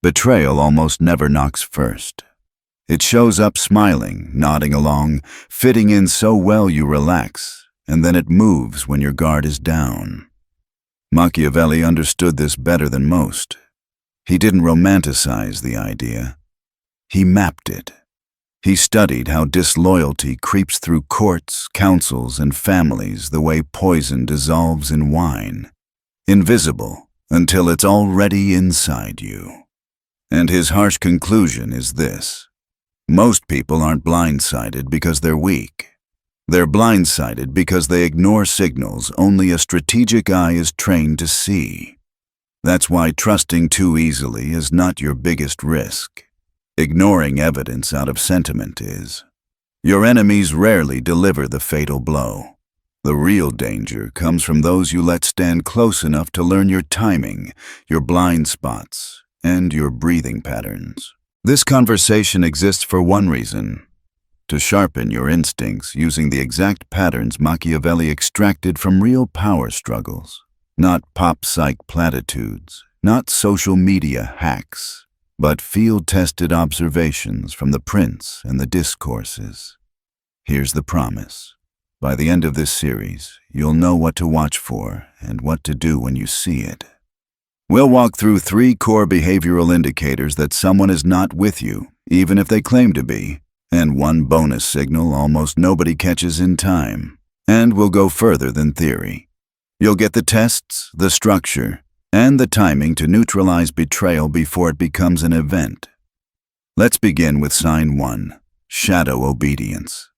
Betrayal almost never knocks first. It shows up smiling, nodding along, fitting in so well you relax, and then it moves when your guard is down. Machiavelli understood this better than most. He didn't romanticize the idea. He mapped it. He studied how disloyalty creeps through courts, councils, and families the way poison dissolves in wine. Invisible until it's already inside you. And his harsh conclusion is this: most people aren't blindsided because they're weak. They're blindsided because they ignore signals only a strategic eye is trained to see. That's why trusting too easily is not your biggest risk. Ignoring evidence out of sentiment is. Your enemies rarely deliver the fatal blow. The real danger comes from those you let stand close enough to learn your timing, your blind spots, and your breathing patterns. This conversation exists for one reason: to sharpen your instincts using the exact patterns Machiavelli extracted from real power struggles. Not pop-psych platitudes, not social media hacks, but field-tested observations from the prints and the discourses. Here's the promise. By the end of this series, you'll know what to watch for and what to do when you see it. We'll walk through 3 core behavioral indicators that someone is not with you, even if they claim to be, and 1 bonus signal almost nobody catches in time. And we'll go further than theory. You'll get the tests, the structure, and the timing to neutralize betrayal before it becomes an event. Let's begin with sign 1, shadow obedience.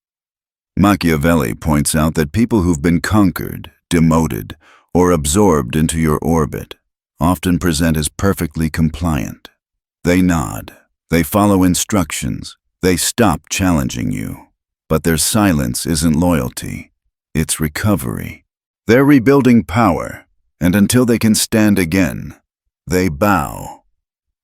Machiavelli points out that people who've been conquered, demoted, or absorbed into your orbit often present as perfectly compliant. They nod, they follow instructions, they stop challenging you. But their silence isn't loyalty, it's recovery. They're rebuilding power, and until they can stand again, they bow.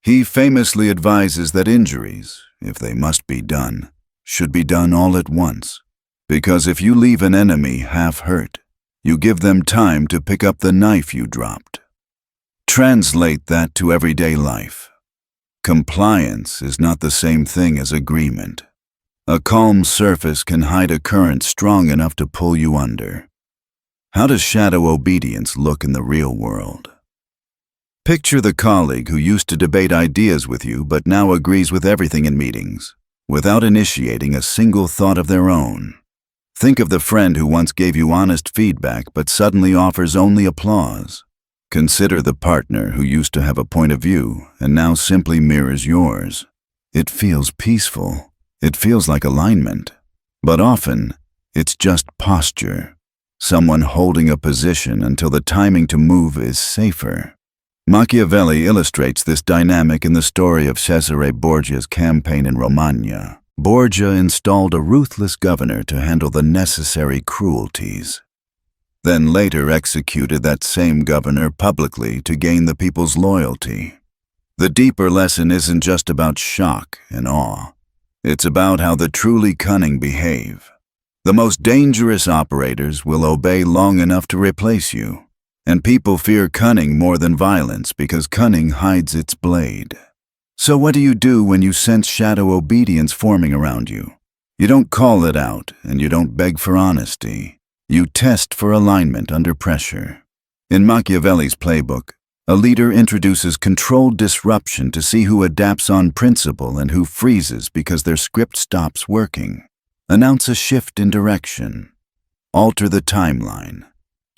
He famously advises that injuries, if they must be done, should be done all at once. Because if you leave an enemy half hurt, you give them time to pick up the knife you dropped. Translate that to everyday life. Compliance is not the same thing as agreement. A calm surface can hide a current strong enough to pull you under. How does shadow obedience look in the real world? Picture the colleague who used to debate ideas with you but now agrees with everything in meetings, without initiating a single thought of their own. Think of the friend who once gave you honest feedback but suddenly offers only applause. Consider the partner who used to have a point of view and now simply mirrors yours. It feels peaceful. It feels like alignment. But often, it's just posture. Someone holding a position until the timing to move is safer. Machiavelli illustrates this dynamic in the story of Cesare Borgia's campaign in Romagna. Borgia installed a ruthless governor to handle the necessary cruelties, then later executed that same governor publicly to gain the people's loyalty. The deeper lesson isn't just about shock and awe. It's about how the truly cunning behave. The most dangerous operators will obey long enough to replace you, and people fear cunning more than violence because cunning hides its blade. So what do you do when you sense shadow obedience forming around you? You don't call it out, and you don't beg for honesty. You test for alignment under pressure. In Machiavelli's playbook, a leader introduces controlled disruption to see who adapts on principle and who freezes because their script stops working. Announce a shift in direction. Alter the timeline.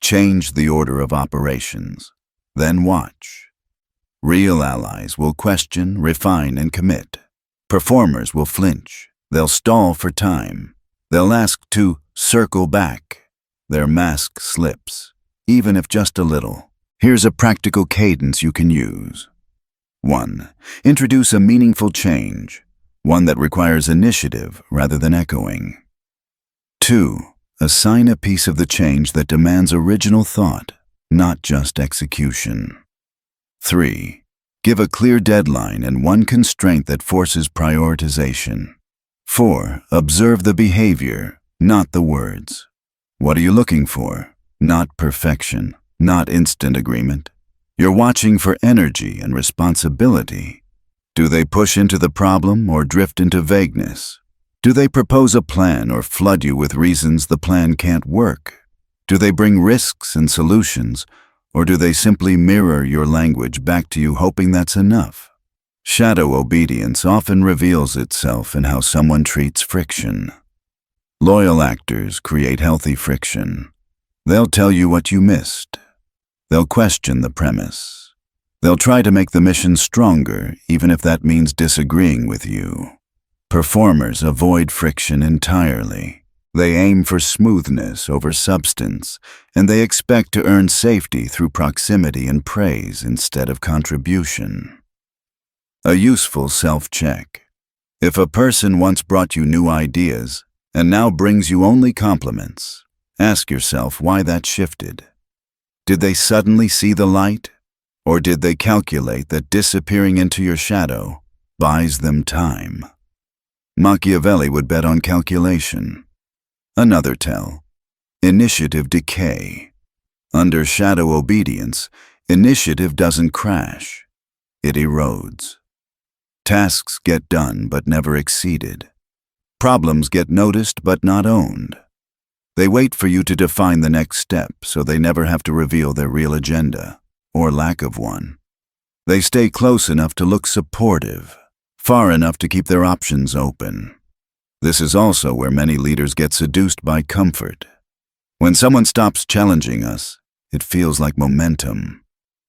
Change the order of operations. Then watch. Real allies will question, refine, and commit. Performers will flinch. They'll stall for time. They'll ask to circle back. Their mask slips, even if just a little. Here's a practical cadence you can use. 1. Introduce a meaningful change, one that requires initiative rather than echoing. 2. Assign a piece of the change that demands original thought, not just execution. 3. Give a clear deadline and one constraint that forces prioritization. 4. Observe the behavior, not the words. What are you looking for? Not perfection, not instant agreement. You're watching for energy and responsibility. Do they push into the problem or drift into vagueness? Do they propose a plan or flood you with reasons the plan can't work? Do they bring risks and solutions, or do they simply mirror your language back to you hoping that's enough? Shadow obedience often reveals itself in how someone treats friction. Loyal actors create healthy friction. They'll tell you what you missed. They'll question the premise. They'll try to make the mission stronger, even if that means disagreeing with you. Performers avoid friction entirely. They aim for smoothness over substance, and they expect to earn safety through proximity and praise instead of contribution. A useful self-check. If a person once brought you new ideas and now brings you only compliments, ask yourself why that shifted. Did they suddenly see the light? Or did they calculate that disappearing into your shadow buys them time? Machiavelli would bet on calculation. Another tell. Initiative decay. Under shadow obedience, initiative doesn't crash. It erodes. Tasks get done but never exceeded. Problems get noticed but not owned. They wait for you to define the next step so they never have to reveal their real agenda, or lack of one. They stay close enough to look supportive, far enough to keep their options open. This is also where many leaders get seduced by comfort. When someone stops challenging us, it feels like momentum.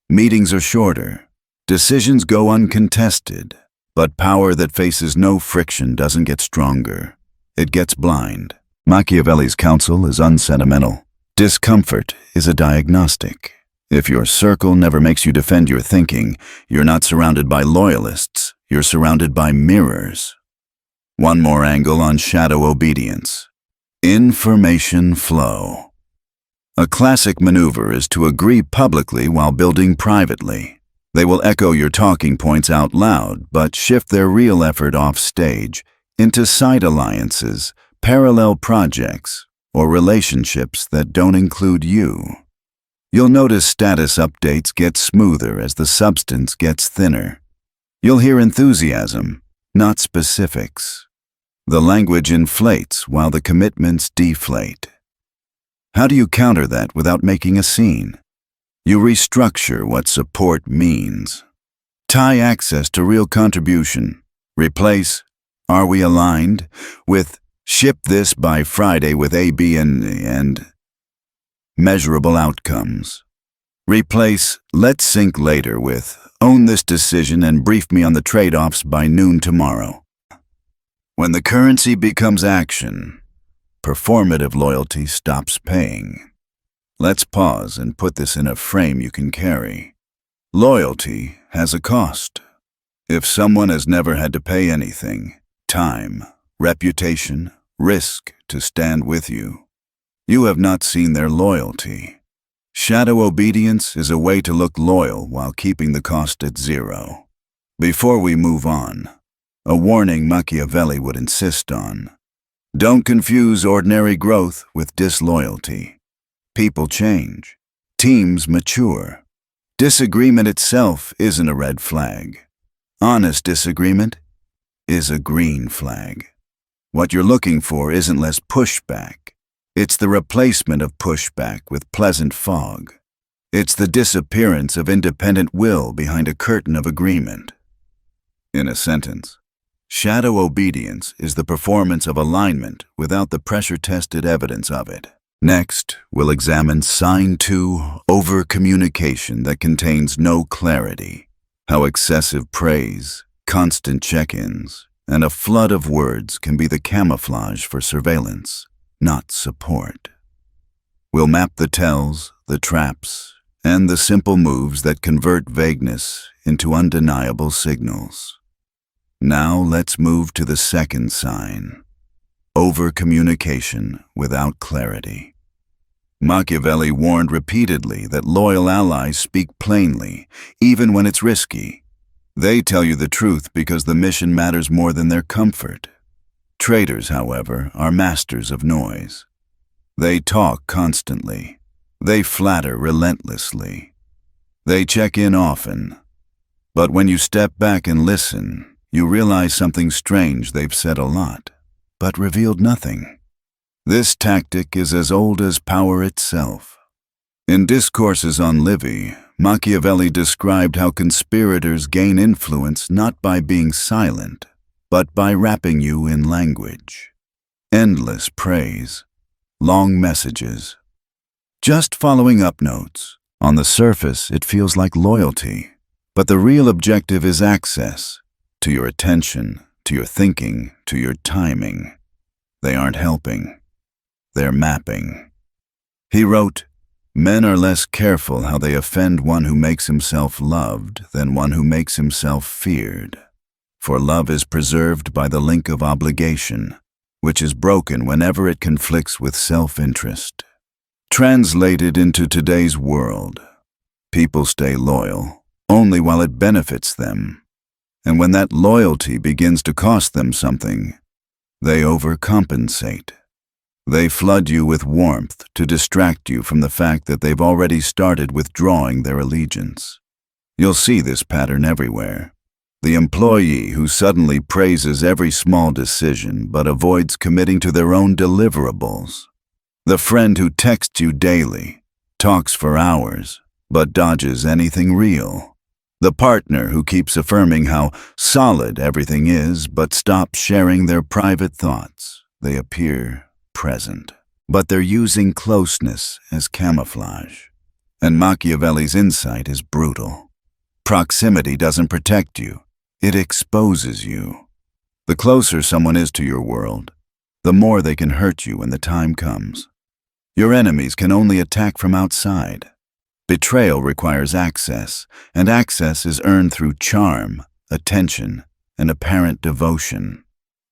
Meetings are shorter. Decisions go uncontested. But power that faces no friction doesn't get stronger. It gets blind. Machiavelli's counsel is unsentimental. Discomfort is a diagnostic. If your circle never makes you defend your thinking, you're not surrounded by loyalists. You're surrounded by mirrors. One more angle on shadow obedience. Information flow. A classic maneuver is to agree publicly while building privately. They will echo your talking points out loud, but shift their real effort off stage into side alliances, parallel projects, or relationships that don't include you. You'll notice status updates get smoother as the substance gets thinner. You'll hear enthusiasm, not specifics. The language inflates while the commitments deflate. How do you counter that without making a scene? You restructure what support means. Tie access to real contribution. Replace "Are we aligned?" with "Ship this by Friday with A, B, and measurable outcomes." Replace "Let's sync later" with "Own this decision and brief me on the trade-offs by noon tomorrow." When the currency becomes action, performative loyalty stops paying. Let's pause and put this in a frame you can carry. Loyalty has a cost. If someone has never had to pay anything, time, reputation, risk to stand with you, you have not seen their loyalty. Shadow obedience is a way to look loyal while keeping the cost at zero. Before we move on, a warning Machiavelli would insist on. Don't confuse ordinary growth with disloyalty. People change. Teams mature. Disagreement itself isn't a red flag. Honest disagreement is a green flag. What you're looking for isn't less pushback. It's the replacement of pushback with pleasant fog. It's the disappearance of independent will behind a curtain of agreement. In a sentence, shadow obedience is the performance of alignment without the pressure-tested evidence of it. Next, we'll examine sign 2, overcommunication that contains no clarity. How excessive praise, constant check-ins, and a flood of words can be the camouflage for surveillance, not support. We'll map the tells, the traps, and the simple moves that convert vagueness into undeniable signals. Now let's move to the second sign. Overcommunication without clarity. Machiavelli warned repeatedly that loyal allies speak plainly, even when it's risky. They tell you the truth because the mission matters more than their comfort. Traitors, however, are masters of noise. They talk constantly. They flatter relentlessly. They check in often. But when you step back and listen, you realize something strange. They've said a lot, but revealed nothing. This tactic is as old as power itself. In Discourses on Livy, Machiavelli described how conspirators gain influence not by being silent, but by wrapping you in language. Endless praise, long messages, just following up notes. On the surface, it feels like loyalty, but the real objective is access to your attention, to your thinking, to your timing. They aren't helping. They're mapping. He wrote, "Men are less careful how they offend one who makes himself loved than one who makes himself feared. For love is preserved by the link of obligation, which is broken whenever it conflicts with self-interest." Translated into today's world, people stay loyal only while it benefits them. And when that loyalty begins to cost them something, they overcompensate. They flood you with warmth to distract you from the fact that they've already started withdrawing their allegiance. You'll see this pattern everywhere. The employee who suddenly praises every small decision but avoids committing to their own deliverables. The friend who texts you daily, talks for hours, but dodges anything real. The partner who keeps affirming how solid everything is but stops sharing their private thoughts. They appear present, but they're using closeness as camouflage. And Machiavelli's insight is brutal. Proximity doesn't protect you, it exposes you. The closer someone is to your world, the more they can hurt you when the time comes. Your enemies can only attack from outside. Betrayal requires access, and access is earned through charm, attention, and apparent devotion.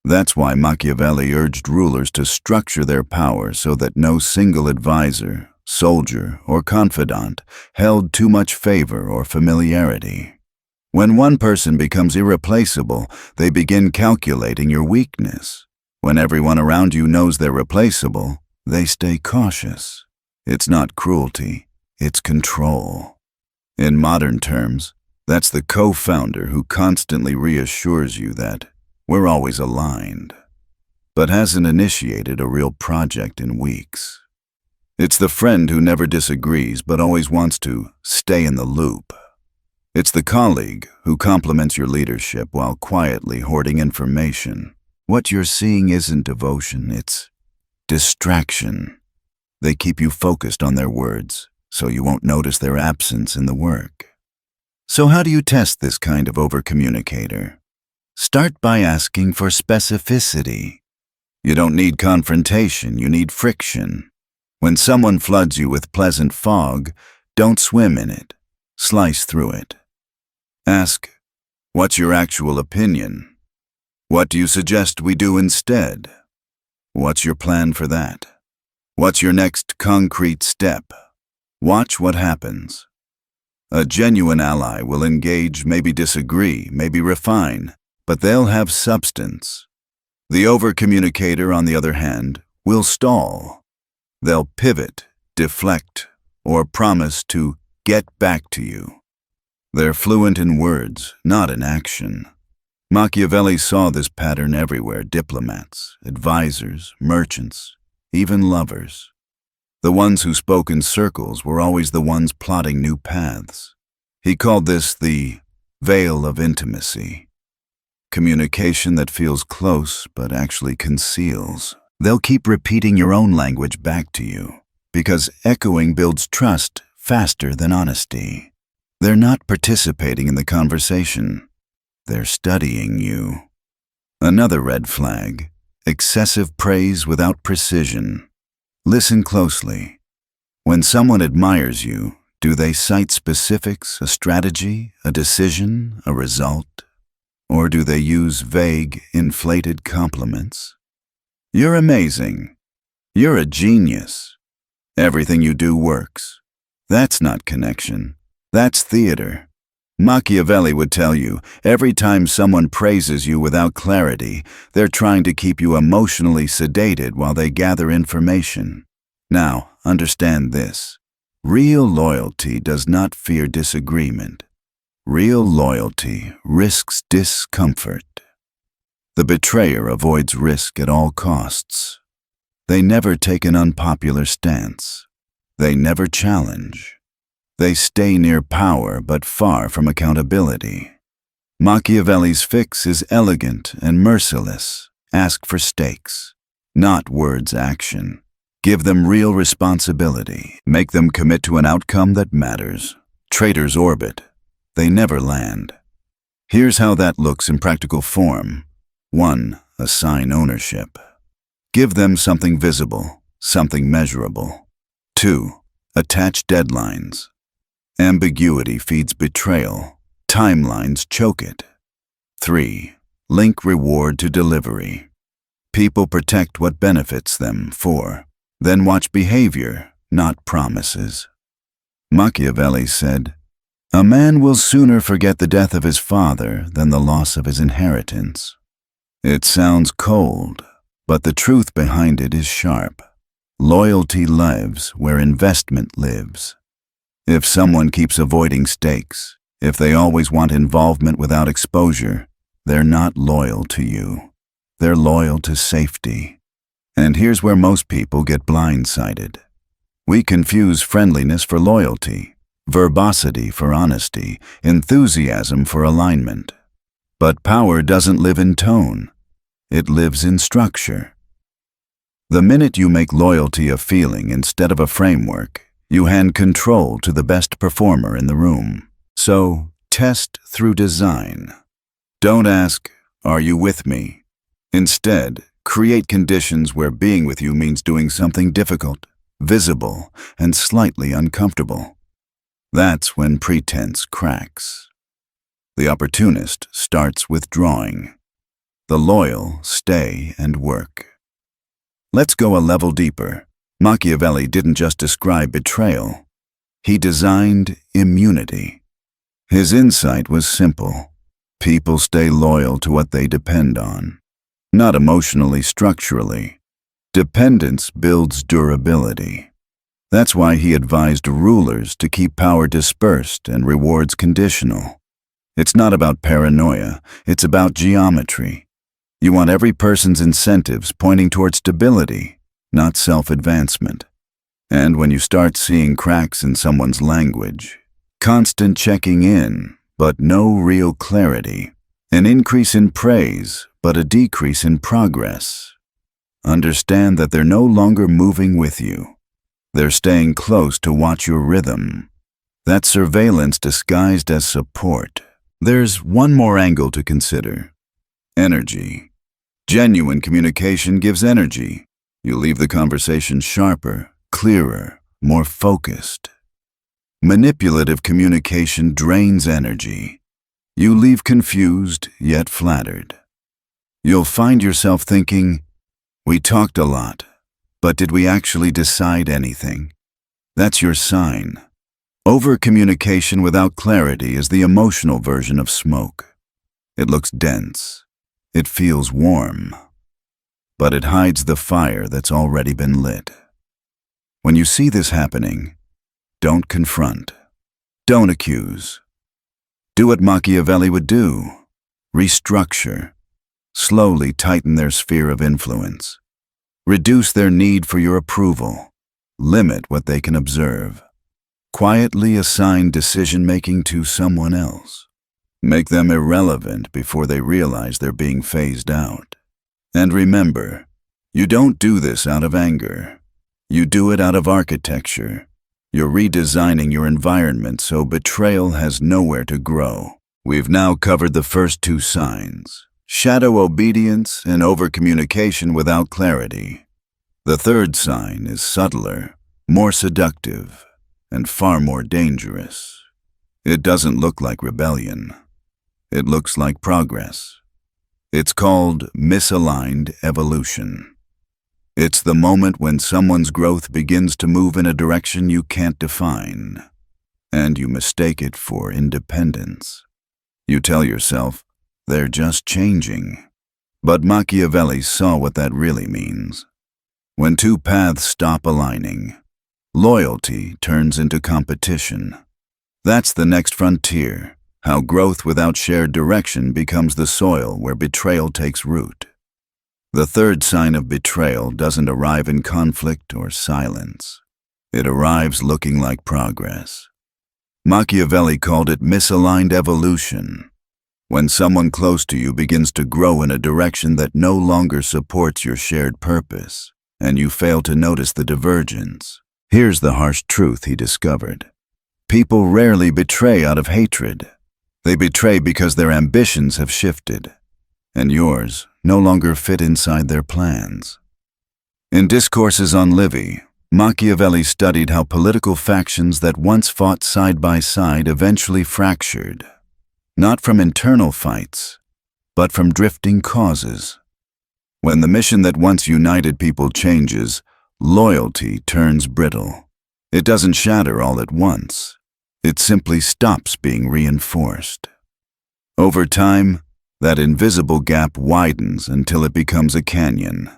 That's why Machiavelli urged rulers to structure their power so that no single advisor, soldier, or confidant held too much favor or familiarity. When one person becomes irreplaceable, they begin calculating your weakness. When everyone around you knows they're replaceable, they stay cautious. It's not cruelty, it's control. In modern terms, that's the co-founder who constantly reassures you that we're always aligned, but hasn't initiated a real project in weeks. It's the friend who never disagrees but always wants to stay in the loop. It's the colleague who compliments your leadership while quietly hoarding information. What you're seeing isn't devotion, it's distraction. They keep you focused on their words, so you won't notice their absence in the work. So how do you test this kind of overcommunicator? Start by asking for specificity. You don't need confrontation, you need friction. When someone floods you with pleasant fog, don't swim in it, slice through it. Ask, what's your actual opinion? What do you suggest we do instead? What's your plan for that? What's your next concrete step? Watch what happens. A genuine ally will engage, maybe disagree, maybe refine, but they'll have substance. The overcommunicator, on the other hand, will stall. They'll pivot, deflect, or promise to get back to you. They're fluent in words, not in action. Machiavelli saw this pattern everywhere: diplomats, advisors, merchants, even lovers. The ones who spoke in circles were always the ones plotting new paths. He called this the veil of intimacy. Communication that feels close but actually conceals. They'll keep repeating your own language back to you, because echoing builds trust faster than honesty. They're not participating in the conversation. They're studying you. Another red flag: excessive praise without precision. Listen closely. When someone admires you, do they cite specifics, a strategy, a decision, a result? Or do they use vague, inflated compliments? You're amazing. You're a genius. Everything you do works. That's not connection. That's theater. Machiavelli would tell you, every time someone praises you without clarity, they're trying to keep you emotionally sedated while they gather information. Now, understand this. Real loyalty does not fear disagreement. Real loyalty risks discomfort. The betrayer avoids risk at all costs. They never take an unpopular stance. They never challenge. They stay near power but far from accountability. Machiavelli's fix is elegant and merciless. Ask for stakes, not words action. Give them real responsibility. Make them commit to an outcome that matters. Traitors orbit. They never land. Here's how that looks in practical form. 1. Assign ownership. Give them something visible, something measurable. 2. Attach deadlines. Ambiguity feeds betrayal. Timelines choke it. 3. Link reward to delivery. People protect what benefits them. 4. Then watch behavior, not promises. Machiavelli said, "A man will sooner forget the death of his father than the loss of his inheritance." It sounds cold, but the truth behind it is sharp. Loyalty lives where investment lives. If someone keeps avoiding stakes, if they always want involvement without exposure, they're not loyal to you. They're loyal to safety. And here's where most people get blindsided. We confuse friendliness for loyalty, verbosity for honesty, enthusiasm for alignment. But power doesn't live in tone. It lives in structure. The minute you make loyalty a feeling instead of a framework, you hand control to the best performer in the room. So, test through design. Don't ask, "Are you with me?" Instead, create conditions where being with you means doing something difficult, visible, and slightly uncomfortable. That's when pretense cracks. The opportunist starts withdrawing. The loyal stay and work. Let's go a level deeper. Machiavelli didn't just describe betrayal. He designed immunity. His insight was simple. People stay loyal to what they depend on. Not emotionally, structurally. Dependence builds durability. That's why he advised rulers to keep power dispersed and rewards conditional. It's not about paranoia, it's about geometry. You want every person's incentives pointing toward stability, not self-advancement. And when you start seeing cracks in someone's language, constant checking in, but no real clarity, an increase in praise, but a decrease in progress, understand that they're no longer moving with you. They're staying close to watch your rhythm. That's surveillance disguised as support. There's one more angle to consider. Energy. Genuine communication gives energy. You leave the conversation sharper, clearer, more focused. Manipulative communication drains energy. You leave confused, yet flattered. You'll find yourself thinking, "We talked a lot, but did we actually decide anything?" That's your sign. Overcommunication without clarity is the emotional version of smoke. It looks dense. It feels warm. But it hides the fire that's already been lit. When you see this happening, don't confront. Don't accuse. Do what Machiavelli would do. Restructure. Slowly tighten their sphere of influence. Reduce their need for your approval. Limit what they can observe. Quietly assign decision-making to someone else. Make them irrelevant before they realize they're being phased out. And remember, you don't do this out of anger. You do it out of architecture. You're redesigning your environment so betrayal has nowhere to grow. We've now covered the first two signs: shadow obedience and overcommunication without clarity. The third sign is subtler, more seductive, and far more dangerous. It doesn't look like rebellion. It looks like progress. It's called misaligned evolution. It's the moment when someone's growth begins to move in a direction you can't define, and you mistake it for independence. You tell yourself, they're just changing. But Machiavelli saw what that really means. When two paths stop aligning, loyalty turns into competition. That's the next frontier, How growth without shared direction becomes the soil where betrayal takes root. The third sign of betrayal doesn't arrive in conflict or silence. It arrives looking like progress. Machiavelli called it misaligned evolution. When someone close to you begins to grow in a direction that no longer supports your shared purpose, and you fail to notice the divergence. Here's the harsh truth he discovered. People rarely betray out of hatred. They betray because their ambitions have shifted, and yours no longer fit inside their plans. In Discourses on Livy, Machiavelli studied how political factions that once fought side by side eventually fractured, not from internal fights, but from drifting causes. When the mission that once united people changes, loyalty turns brittle. It doesn't shatter all at once. It simply stops being reinforced. Over time, that invisible gap widens until it becomes a canyon.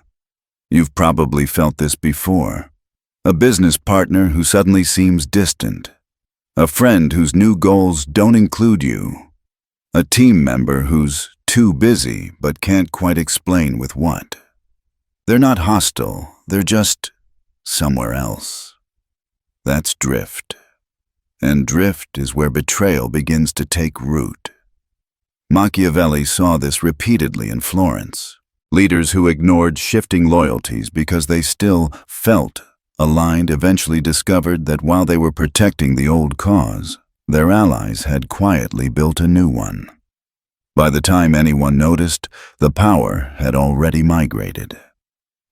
You've probably felt this before. A business partner who suddenly seems distant. A friend whose new goals don't include you. A team member who's too busy but can't quite explain with what. They're not hostile, they're just somewhere else. That's drift. And drift is where betrayal begins to take root. Machiavelli saw this repeatedly in Florence. Leaders who ignored shifting loyalties because they still felt aligned eventually discovered that while they were protecting the old cause, their allies had quietly built a new one. By the time anyone noticed, the power had already migrated.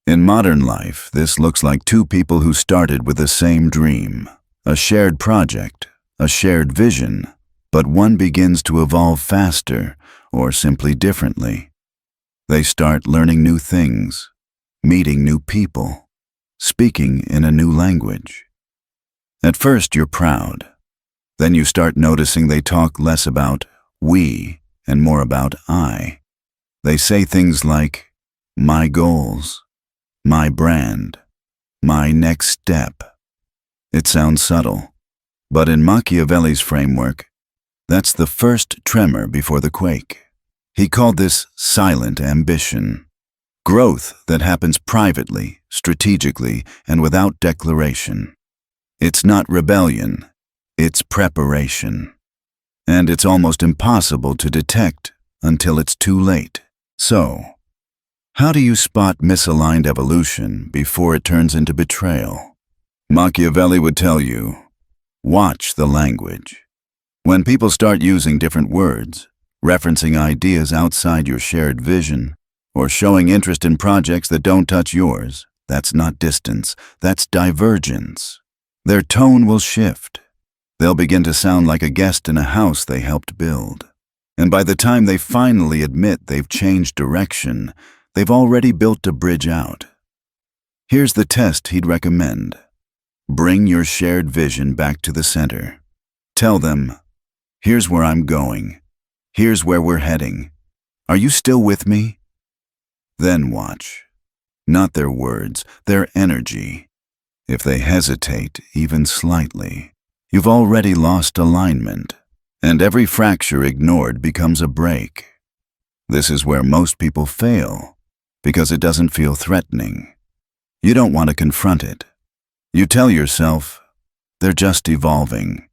In modern life, this looks like two people who started with the same dream, a shared project, a shared vision, but one begins to evolve faster or simply differently. They start learning new things, meeting new people, speaking in a new language. At first, you're proud. Then you start noticing they talk less about we and more about I. They say things like, my goals, my brand, my next step. It sounds subtle, but in Machiavelli's framework, that's the first tremor before the quake. He called this silent ambition, growth that happens privately, strategically, and without declaration. It's not rebellion, it's preparation. And it's almost impossible to detect until it's too late. So, how do you spot misaligned evolution before it turns into betrayal? Machiavelli would tell you, watch the language. When people start using different words, referencing ideas outside your shared vision, or showing interest in projects that don't touch yours, that's not distance, that's divergence. Their tone will shift. They'll begin to sound like a guest in a house they helped build. And by the time they finally admit they've changed direction, they've already built a bridge out. Here's the test he'd recommend. Bring your shared vision back to the center. Tell them, here's where I'm going. Here's where we're heading. Are you still with me? Then watch. Not their words, their energy. If they hesitate, even slightly, you've already lost alignment, and every fracture ignored becomes a break. This is where most people fail, because it doesn't feel threatening. You don't want to confront it. You tell yourself, they're just evolving.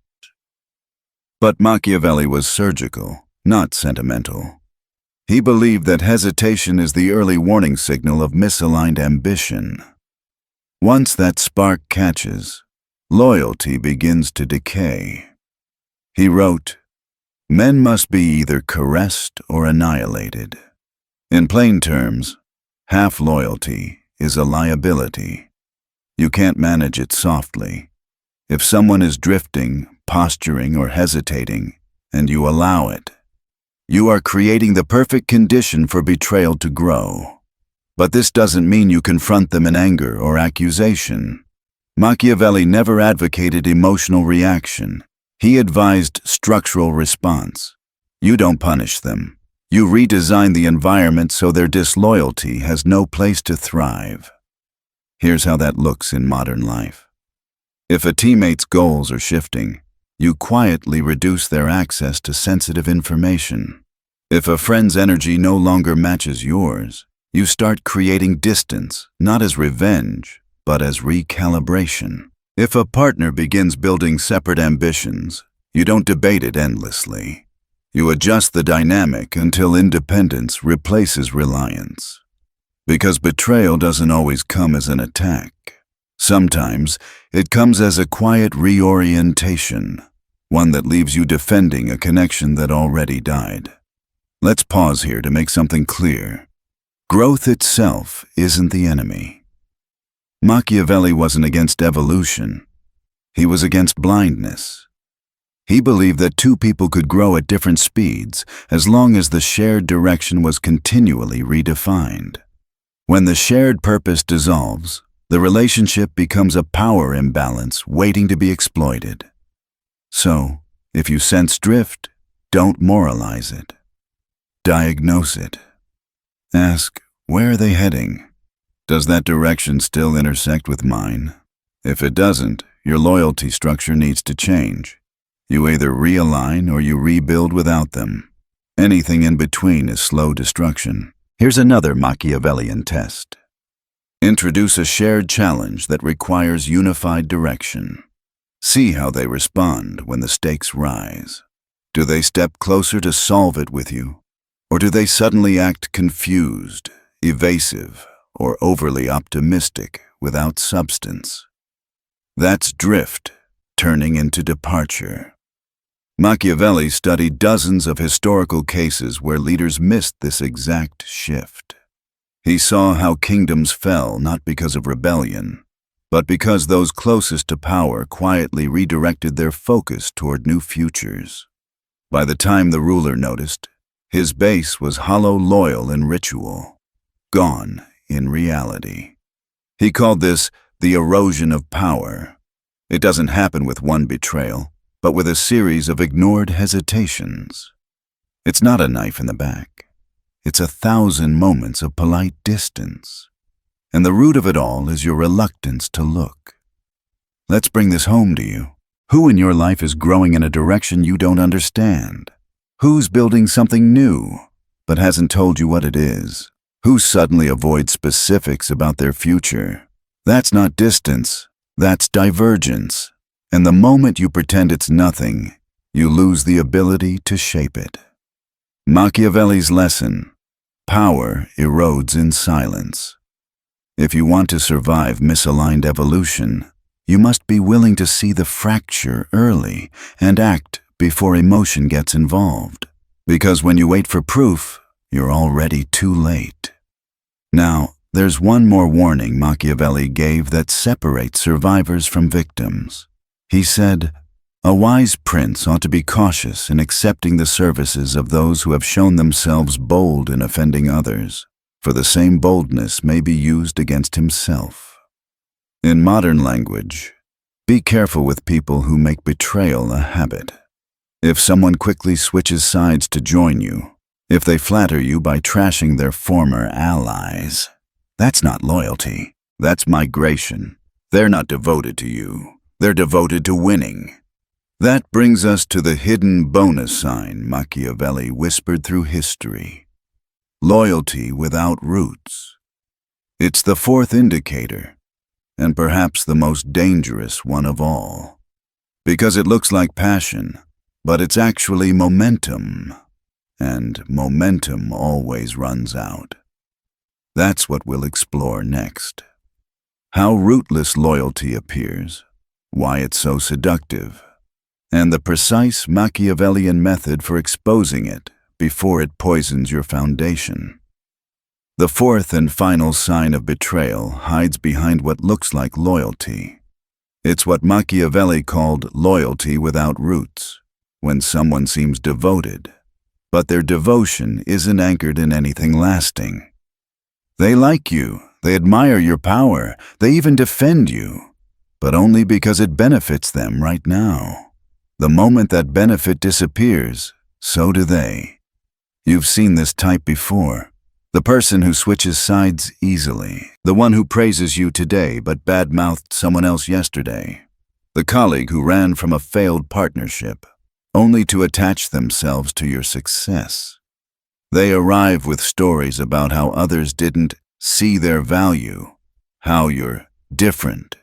But Machiavelli was surgical, not sentimental. He believed that hesitation is the early warning signal of misaligned ambition. Once that spark catches, loyalty begins to decay. He wrote, men must be either caressed or annihilated. In plain terms, half loyalty is a liability. You can't manage it softly. If someone is drifting, posturing, or hesitating, and you allow it, you are creating the perfect condition for betrayal to grow. But this doesn't mean you confront them in anger or accusation. Machiavelli never advocated emotional reaction. He advised structural response. You don't punish them. You redesign the environment so their disloyalty has no place to thrive. Here's how that looks in modern life. If a teammate's goals are shifting, You quietly reduce their access to sensitive information. If a friend's energy no longer matches yours, you start creating distance, not as revenge, but as recalibration. If a partner begins building separate ambitions, you don't debate it endlessly. You adjust the dynamic until independence replaces reliance. Because betrayal doesn't always come as an attack. Sometimes it comes as a quiet reorientation, one that leaves you defending a connection that already died. Let's pause here to make something clear. Growth itself isn't the enemy. Machiavelli wasn't against evolution. He was against blindness. He believed that two people could grow at different speeds as long as the shared direction was continually redefined. When the shared purpose dissolves, the relationship becomes a power imbalance waiting to be exploited. So, if you sense drift, don't moralize it. Diagnose it. Ask, where are they heading? Does that direction still intersect with mine? If it doesn't, your loyalty structure needs to change. You either realign or you rebuild without them. Anything in between is slow destruction. Here's another Machiavellian test. Introduce a shared challenge that requires unified direction. See how they respond when the stakes rise. Do they step closer to solve it with you? Or do they suddenly act confused, evasive, or overly optimistic without substance? That's drift, turning into departure. Machiavelli studied dozens of historical cases where leaders missed this exact shift. He saw how kingdoms fell not because of rebellion, but because those closest to power quietly redirected their focus toward new futures. By the time the ruler noticed, his base was hollow loyal in ritual, gone in reality. He called this the erosion of power. It doesn't happen with one betrayal, but with a series of ignored hesitations. It's not a knife in the back. It's 1,000 moments of polite distance. And the root of it all is your reluctance to look. Let's bring this home to you. Who in your life is growing in a direction you don't understand? Who's building something new, but hasn't told you what it is? Who suddenly avoids specifics about their future? That's not distance, that's divergence. And the moment you pretend it's nothing, you lose the ability to shape it. Machiavelli's lesson: power erodes in silence. If you want to survive misaligned evolution, you must be willing to see the fracture early and act before emotion gets involved. Because when you wait for proof, you're already too late. Now, there's one more warning Machiavelli gave that separates survivors from victims. He said, "A wise prince ought to be cautious in accepting the services of those who have shown themselves bold in offending others, for the same boldness may be used against himself." In modern language, be careful with people who make betrayal a habit. If someone quickly switches sides to join you, if they flatter you by trashing their former allies, that's not loyalty, that's migration. They're not devoted to you. They're devoted to winning. That brings us to the hidden bonus sign Machiavelli whispered through history: loyalty without roots. It's the fourth indicator, and perhaps the most dangerous one of all. Because it looks like passion, but it's actually momentum. And momentum always runs out. That's what we'll explore next. How rootless loyalty appears, why it's so seductive, and the precise Machiavellian method for exposing it before it poisons your foundation. The fourth and final sign of betrayal hides behind what looks like loyalty. It's what Machiavelli called loyalty without roots, when someone seems devoted, but their devotion isn't anchored in anything lasting. They like you, they admire your power, they even defend you, but only because it benefits them right now. The moment that benefit disappears, so do they. You've seen this type before. The person who switches sides easily. The one who praises you today but bad-mouthed someone else yesterday. The colleague who ran from a failed partnership, only to attach themselves to your success. They arrive with stories about how others didn't see their value, how you're different,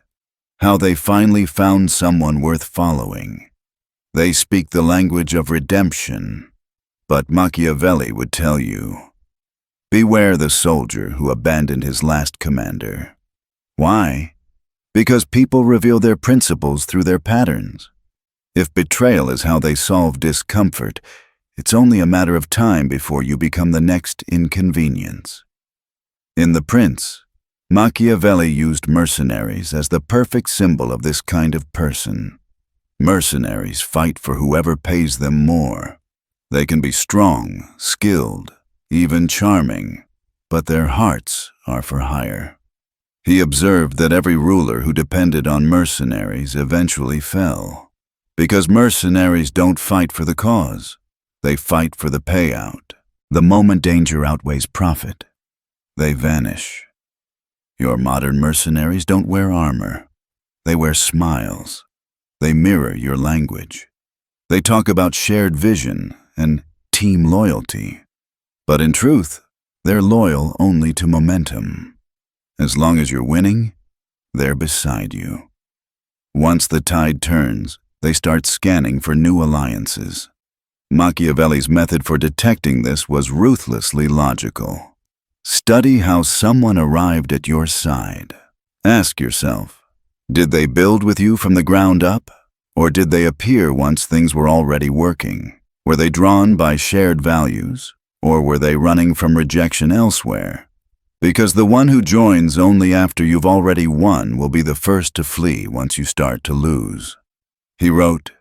how they finally found someone worth following. They speak the language of redemption, but Machiavelli would tell you, beware the soldier who abandoned his last commander. Why? Because people reveal their principles through their patterns. If betrayal is how they solve discomfort, it's only a matter of time before you become the next inconvenience. In The Prince, Machiavelli used mercenaries as the perfect symbol of this kind of person. Mercenaries fight for whoever pays them more. They can be strong, skilled, even charming, but their hearts are for hire. He observed that every ruler who depended on mercenaries eventually fell, because mercenaries don't fight for the cause. They fight for the payout. The moment danger outweighs profit, they vanish. Your modern mercenaries don't wear armor. They wear smiles. They mirror your language. They talk about shared vision and team loyalty. But in truth, they're loyal only to momentum. As long as you're winning, they're beside you. Once the tide turns, they start scanning for new alliances. Machiavelli's method for detecting this was ruthlessly logical. Study how someone arrived at your side. Ask yourself, did they build with you from the ground up, or did they appear once things were already working? Were they drawn by shared values, or were they running from rejection elsewhere? Because the one who joins only after you've already won will be the first to flee once you start to lose. He wrote,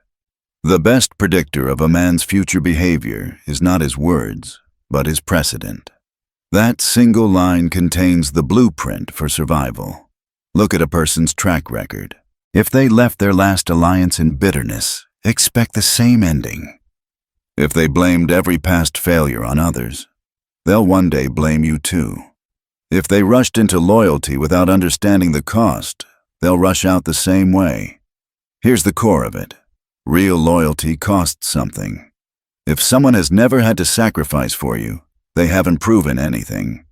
"The best predictor of a man's future behavior is not his words, but his precedent." That single line contains the blueprint for survival. Look at a person's track record. If they left their last alliance in bitterness, expect the same ending. If they blamed every past failure on others, they'll one day blame you too. If they rushed into loyalty without understanding the cost, they'll rush out the same way. Here's the core of it. Real loyalty costs something. If someone has never had to sacrifice for you, they haven't proven anything.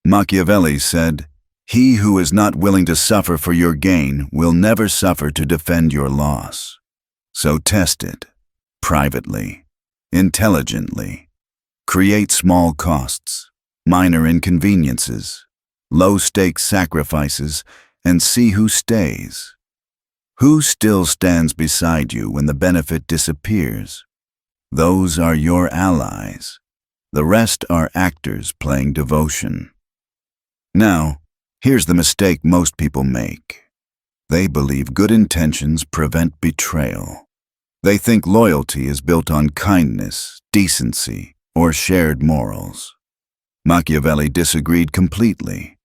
Machiavelli said, "He who is not willing to suffer for your gain will never suffer to defend your loss." So test it, privately, intelligently. Create small costs, minor inconveniences, low-stakes sacrifices, and see who stays. Who still stands beside you when the benefit disappears? Those are your allies. The rest are actors playing devotion. Now, here's the mistake most people make. They believe good intentions prevent betrayal. They think loyalty is built on kindness, decency, or shared morals. Machiavelli disagreed completely.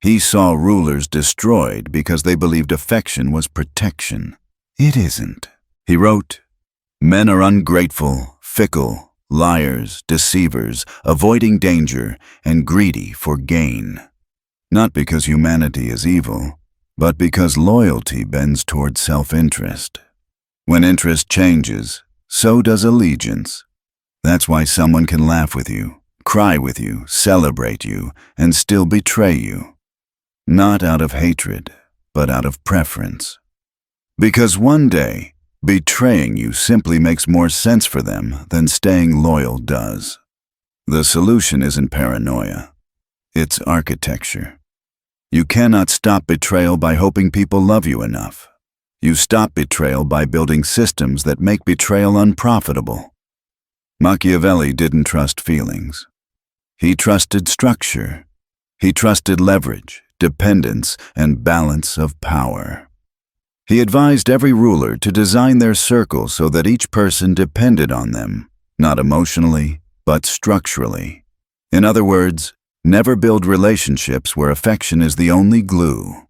He saw rulers destroyed because they believed affection was protection. It isn't. He wrote, "Men are ungrateful, fickle, liars, deceivers, avoiding danger, and greedy for gain." Not because humanity is evil, but because loyalty bends toward self-interest. When interest changes, so does allegiance. That's why someone can laugh with you, cry with you, celebrate you, and still betray you. Not out of hatred, but out of preference. Because one day, betraying you simply makes more sense for them than staying loyal does. The solution isn't paranoia. It's architecture. You cannot stop betrayal by hoping people love you enough. You stop betrayal by building systems that make betrayal unprofitable. Machiavelli didn't trust feelings. He trusted structure. He trusted leverage, dependence, and balance of power. He advised every ruler to design their circle so that each person depended on them, not emotionally, but structurally. In other words, never build relationships where affection is the only glue.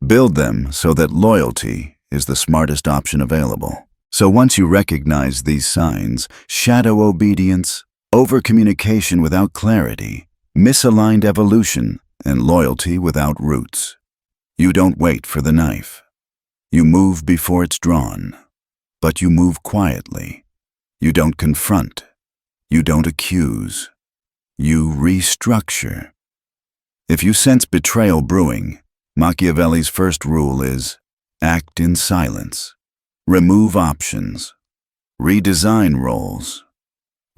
Build them so that loyalty is the smartest option available. So once you recognize these signs, shadow obedience, overcommunication without clarity, misaligned evolution, and loyalty without roots, you don't wait for the knife. You move before it's drawn, but you move quietly. You don't confront. You don't accuse. You restructure. If you sense betrayal brewing, Machiavelli's first rule is act in silence. Remove options. Redesign roles.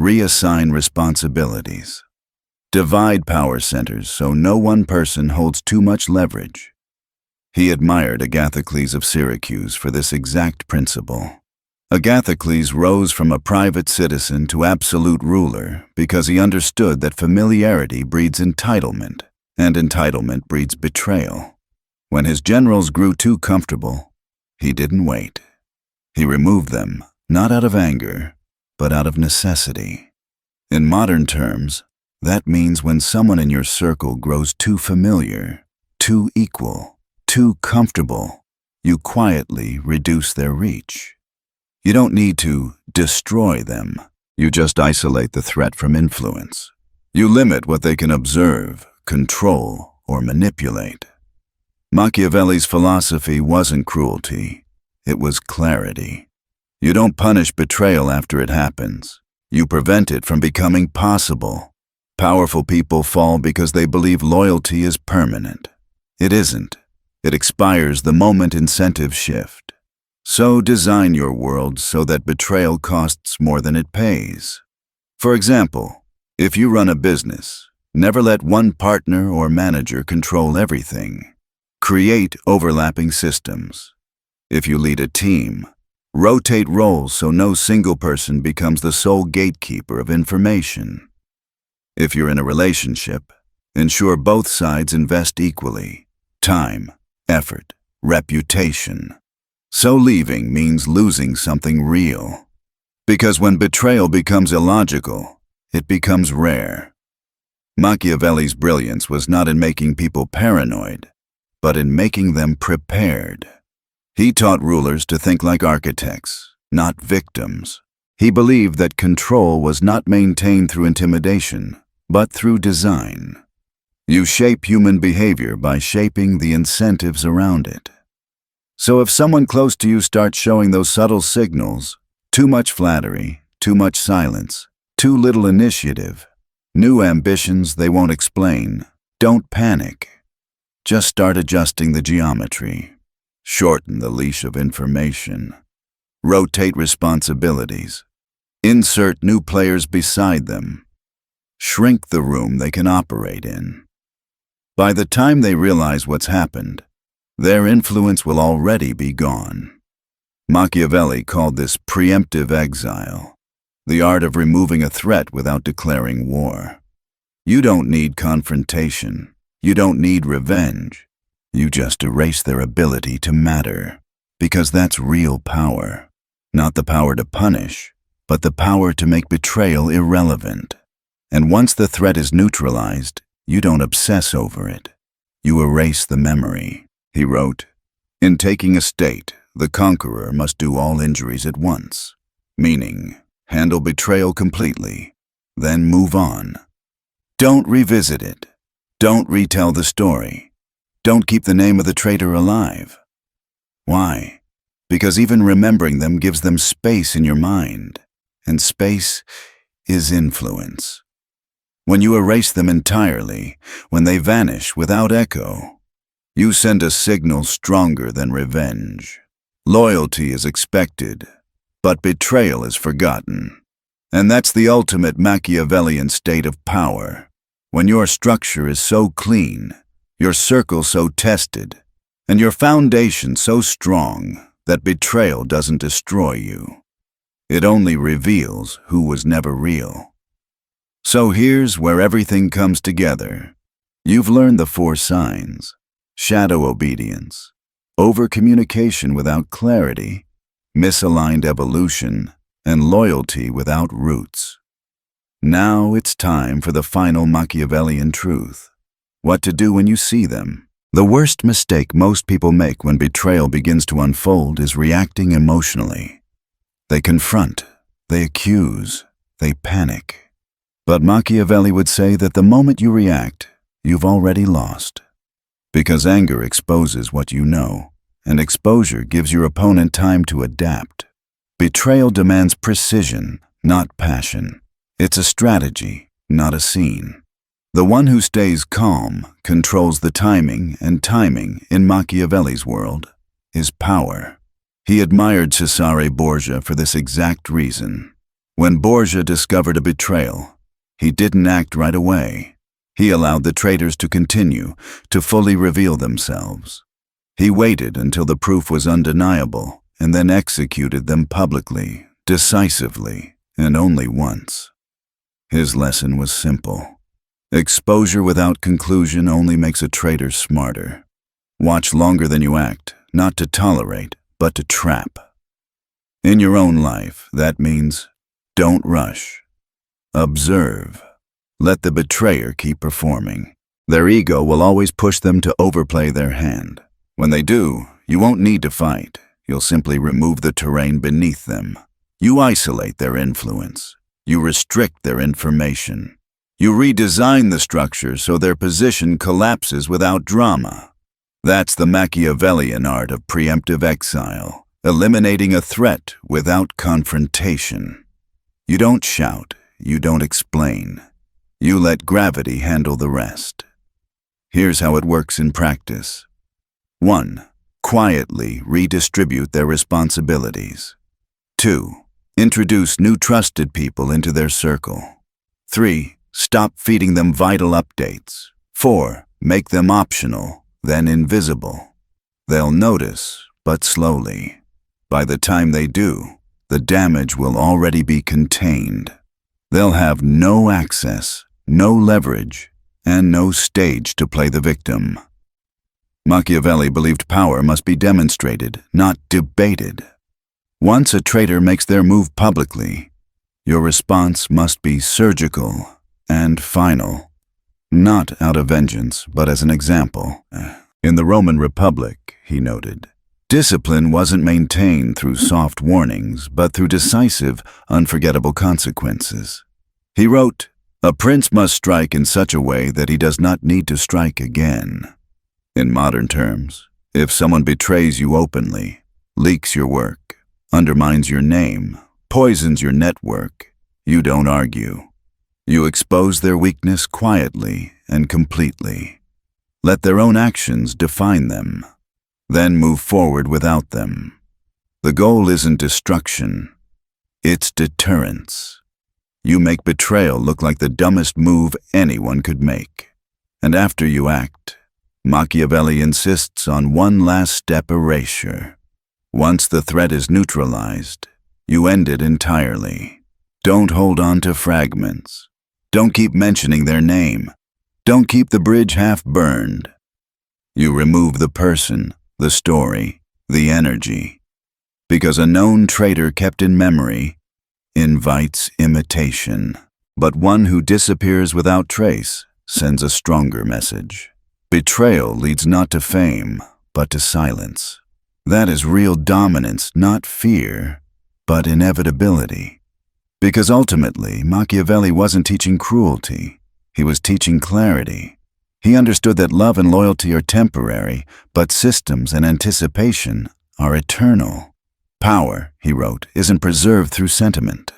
Reassign responsibilities. Divide power centers so no one person holds too much leverage. He admired Agathocles of Syracuse for this exact principle. Agathocles rose from a private citizen to absolute ruler because he understood that familiarity breeds entitlement, and entitlement breeds betrayal. When his generals grew too comfortable, he didn't wait. He removed them, not out of anger, but out of necessity. In modern terms, that means when someone in your circle grows too familiar, too equal, too comfortable, you quietly reduce their reach. You don't need to destroy them. You just isolate the threat from influence. You limit what they can observe, control, or manipulate. Machiavelli's philosophy wasn't cruelty. It was clarity. You don't punish betrayal after it happens. You prevent it from becoming possible. Powerful people fall because they believe loyalty is permanent. It isn't. It expires the moment incentives shift. So design your world so that betrayal costs more than it pays. For example, if you run a business, never let one partner or manager control everything. Create overlapping systems. If you lead a team, rotate roles so no single person becomes the sole gatekeeper of information. If you're in a relationship, ensure both sides invest equally: time, effort, reputation. So leaving means losing something real. Because when betrayal becomes illogical, it becomes rare. Machiavelli's brilliance was not in making people paranoid, but in making them prepared. He taught rulers to think like architects, not victims. He believed that control was not maintained through intimidation, but through design. You shape human behavior by shaping the incentives around it. So if someone close to you starts showing those subtle signals, too much flattery, too much silence, too little initiative, new ambitions they won't explain, don't panic. Just start adjusting the geometry. Shorten the leash of information. Rotate responsibilities. Insert new players beside them. Shrink the room they can operate in. By the time they realize what's happened, their influence will already be gone. Machiavelli called this preemptive exile, the art of removing a threat without declaring war. You don't need confrontation. You don't need revenge. You just erase their ability to matter, because that's real power. Not the power to punish, but the power to make betrayal irrelevant. And once the threat is neutralized, you don't obsess over it. You erase the memory. He wrote, "In taking a state, the conqueror must do all injuries at once," meaning handle betrayal completely, then move on. Don't revisit it. Don't retell the story. Don't keep the name of the traitor alive. Why? Because even remembering them gives them space in your mind, and space is influence. When you erase them entirely, when they vanish without echo, you send a signal stronger than revenge. Loyalty is expected, but betrayal is forgotten. And that's the ultimate Machiavellian state of power. When your structure is so clean, your circle so tested, and your foundation so strong that betrayal doesn't destroy you. It only reveals who was never real. So here's where everything comes together. You've learned the 4 signs: shadow obedience, overcommunication without clarity, misaligned evolution, and loyalty without roots. Now it's time for the final Machiavellian truth. What to do when you see them. The worst mistake most people make when betrayal begins to unfold is reacting emotionally. They confront, they accuse, they panic. But Machiavelli would say that the moment you react, you've already lost. Because anger exposes what you know, and exposure gives your opponent time to adapt. Betrayal demands precision, not passion. It's a strategy, not a scene. The one who stays calm controls the timing, and timing, in Machiavelli's world, is power. He admired Cesare Borgia for this exact reason. When Borgia discovered a betrayal, he didn't act right away. He allowed the traitors to continue, to fully reveal themselves. He waited until the proof was undeniable, and then executed them publicly, decisively, and only once. His lesson was simple. Exposure without conclusion only makes a traitor smarter. Watch longer than you act, not to tolerate, but to trap. In your own life, that means don't rush. Observe. Let the betrayer keep performing. Their ego will always push them to overplay their hand. When they do, you won't need to fight. You'll simply remove the terrain beneath them. You isolate their influence. You restrict their information. You redesign the structure so their position collapses without drama. That's the Machiavellian art of preemptive exile, eliminating a threat without confrontation. You don't shout, you don't explain. You let gravity handle the rest. Here's how it works in practice. 1. Quietly redistribute their responsibilities. 2. Introduce new trusted people into their circle. 3. Stop feeding them vital updates. 4. Make them optional, then invisible. They'll notice, but slowly. By the time they do, the damage will already be contained. They'll have no access, no leverage, and no stage to play the victim. Machiavelli believed power must be demonstrated, not debated. Once a traitor makes their move publicly, your response must be surgical and final, not out of vengeance, but as an example. In the Roman Republic, he noted, discipline wasn't maintained through soft warnings, but through decisive, unforgettable consequences. He wrote, "A prince must strike in such a way that he does not need to strike again." In modern terms, if someone betrays you openly, leaks your work, undermines your name, poisons your network, you don't argue. You expose their weakness quietly and completely. Let their own actions define them. Then move forward without them. The goal isn't destruction, it's deterrence. You make betrayal look like the dumbest move anyone could make. And after you act, Machiavelli insists on one last step: erasure. Once the threat is neutralized, you end it entirely. Don't hold on to fragments. Don't keep mentioning their name. Don't keep the bridge half burned. You remove the person, the story, the energy. Because a known traitor kept in memory invites imitation. But one who disappears without trace sends a stronger message. Betrayal leads not to fame, but to silence. That is real dominance, not fear, but inevitability. Because ultimately, Machiavelli wasn't teaching cruelty. He was teaching clarity. He understood that love and loyalty are temporary, but systems and anticipation are eternal. Power, he wrote, isn't preserved through sentiment.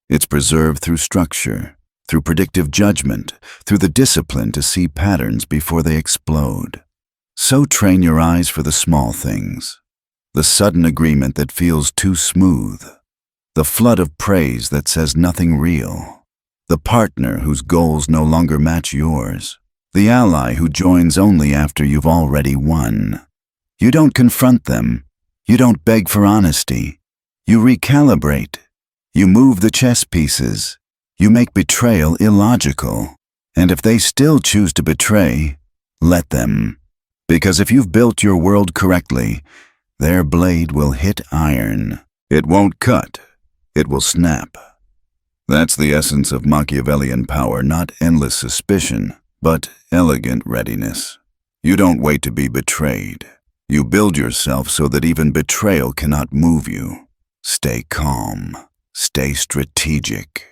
It's preserved through structure, through predictive judgment, through the discipline to see patterns before they explode. So train your eyes for the small things. The sudden agreement that feels too smooth. The flood of praise that says nothing real. The partner whose goals no longer match yours. The ally who joins only after you've already won. You don't confront them. You don't beg for honesty. You recalibrate. You move the chess pieces. You make betrayal illogical. And if they still choose to betray, let them. Because if you've built your world correctly, their blade will hit iron. It won't cut. It will snap. That's the essence of Machiavellian power, not endless suspicion, but elegant readiness. You don't wait to be betrayed. You build yourself so that even betrayal cannot move you. Stay calm. Stay strategic.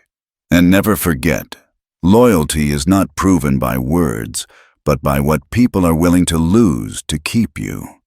And never forget, loyalty is not proven by words, but by what people are willing to lose to keep you.